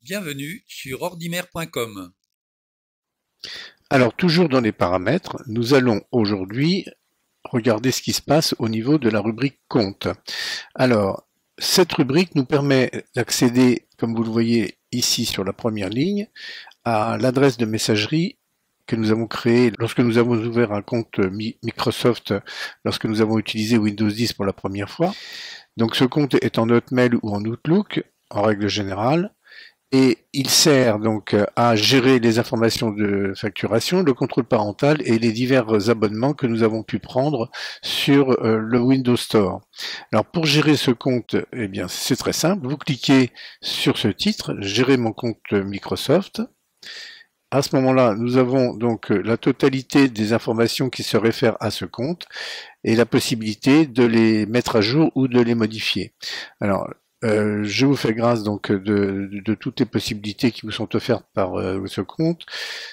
Bienvenue sur ordimer.com. Alors, toujours dans les paramètres, nous allons aujourd'hui regarder ce qui se passe au niveau de la rubrique compte. Alors, cette rubrique nous permet d'accéder, comme vous le voyez ici sur la première ligne, à l'adresse de messagerie que nous avons créée lorsque nous avons ouvert un compte Microsoft, lorsque nous avons utilisé Windows 10 pour la première fois. Donc ce compte est en Hotmail ou en Outlook, en règle générale. Et il sert donc à gérer les informations de facturation, le contrôle parental et les divers abonnements que nous avons pu prendre sur le Windows Store. Alors pour gérer ce compte, eh bien c'est très simple. Vous cliquez sur ce titre, gérer mon compte Microsoft. À ce moment-là, nous avons donc la totalité des informations qui se réfèrent à ce compte et la possibilité de les mettre à jour ou de les modifier. Alors, je vous fais grâce donc de toutes les possibilités qui vous sont offertes par ce compte,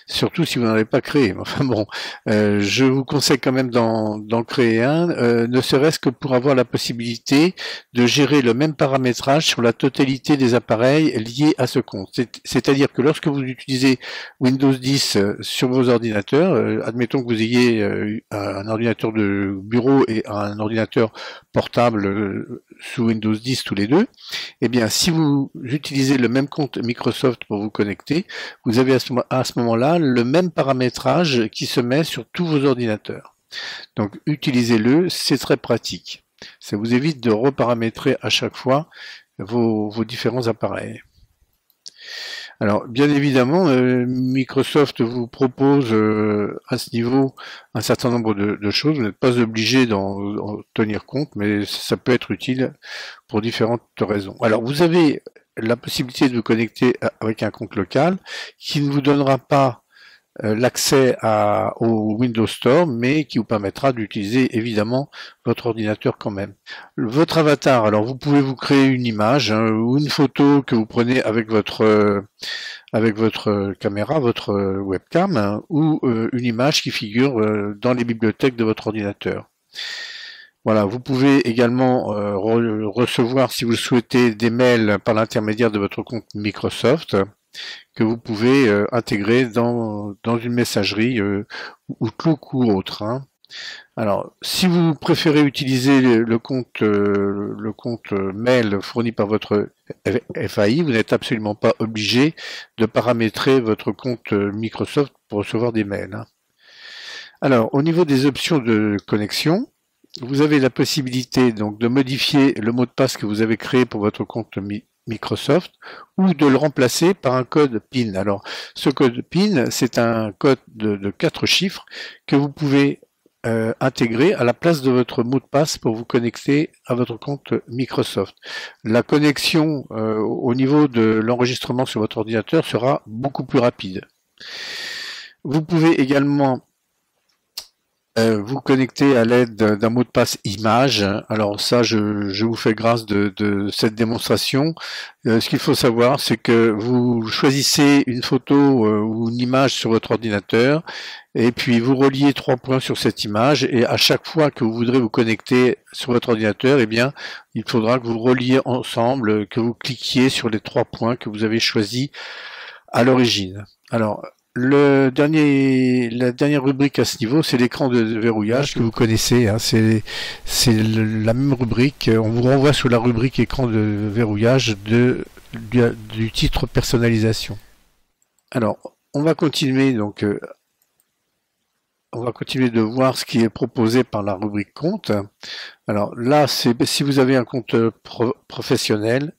surtout si vous n'en avez pas créé. Enfin bon, je vous conseille quand même d'en créer un, ne serait-ce que pour avoir la possibilité de gérer le même paramétrage sur la totalité des appareils liés à ce compte. C'est-à-dire que lorsque vous utilisez Windows 10 sur vos ordinateurs, admettons que vous ayez un ordinateur de bureau et un ordinateur portable sous Windows 10 tous les deux, eh bien, si vous utilisez le même compte Microsoft pour vous connecter, vous avez à ce moment-là le même paramétrage qui se met sur tous vos ordinateurs. Donc, utilisez-le, c'est très pratique. Ça vous évite de reparamétrer à chaque fois vos différents appareils. Alors, bien évidemment, Microsoft vous propose à ce niveau un certain nombre de choses. Vous n'êtes pas obligé d'en tenir compte, mais ça peut être utile pour différentes raisons. Alors, vous avez la possibilité de vous connecter avec un compte local qui ne vous donnera pas l'accès au Windows Store, mais qui vous permettra d'utiliser évidemment votre ordinateur quand même. Votre avatar, alors vous pouvez vous créer une image ou une photo que vous prenez avec votre caméra, votre webcam, ou une image qui figure dans les bibliothèques de votre ordinateur. Voilà, vous pouvez également recevoir, si vous le souhaitez, des mails par l'intermédiaire de votre compte Microsoft, que vous pouvez intégrer dans une messagerie Outlook ou autre. Alors, si vous préférez utiliser le compte mail fourni par votre FAI, vous n'êtes absolument pas obligé de paramétrer votre compte Microsoft pour recevoir des mails. Alors, au niveau des options de connexion, vous avez la possibilité donc de modifier le mot de passe que vous avez créé pour votre compte Microsoft ou de le remplacer par un code PIN. Alors, ce code PIN, c'est un code de 4 chiffres que vous pouvez intégrer à la place de votre mot de passe pour vous connecter à votre compte Microsoft. La connexion au niveau de l'enregistrement sur votre ordinateur sera beaucoup plus rapide. Vous pouvez également vous connecter à l'aide d'un mot de passe image. Alors ça, je vous fais grâce de cette démonstration. Ce qu'il faut savoir, c'est que vous choisissez une photo ou une image sur votre ordinateur, et puis vous reliez 3 points sur cette image, et à chaque fois que vous voudrez vous connecter sur votre ordinateur, eh bien, il faudra que vous reliez ensemble, que vous cliquiez sur les 3 points que vous avez choisis à l'origine. Alors, la dernière rubrique à ce niveau, c'est l'écran de verrouillage que vous connaissez. C'est la même rubrique. On vous renvoie sur la rubrique écran de verrouillage du titre personnalisation. Alors, on va continuer donc. On va continuer de voir ce qui est proposé par la rubrique compte. Alors là, c'est si vous avez un compte professionnel.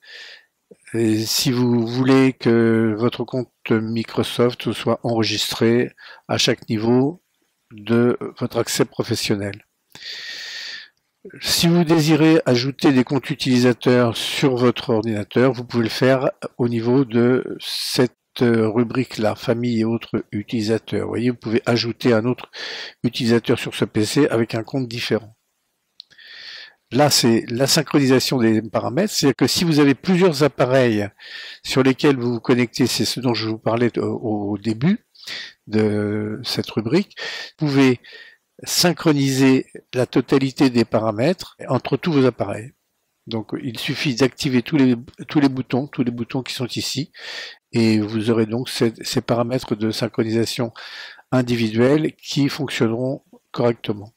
Et si vous voulez que votre compte Microsoft soit enregistré à chaque niveau de votre accès professionnel. Si vous désirez ajouter des comptes utilisateurs sur votre ordinateur, vous pouvez le faire au niveau de cette rubrique-là, famille et autres utilisateurs. Vous voyez, vous pouvez ajouter un autre utilisateur sur ce PC avec un compte différent. Là, c'est la synchronisation des paramètres, c'est-à-dire que si vous avez plusieurs appareils sur lesquels vous vous connectez, c'est ce dont je vous parlais au début de cette rubrique, vous pouvez synchroniser la totalité des paramètres entre tous vos appareils. Donc il suffit d'activer tous les boutons qui sont ici, et vous aurez donc ces paramètres de synchronisation individuelle qui fonctionneront correctement.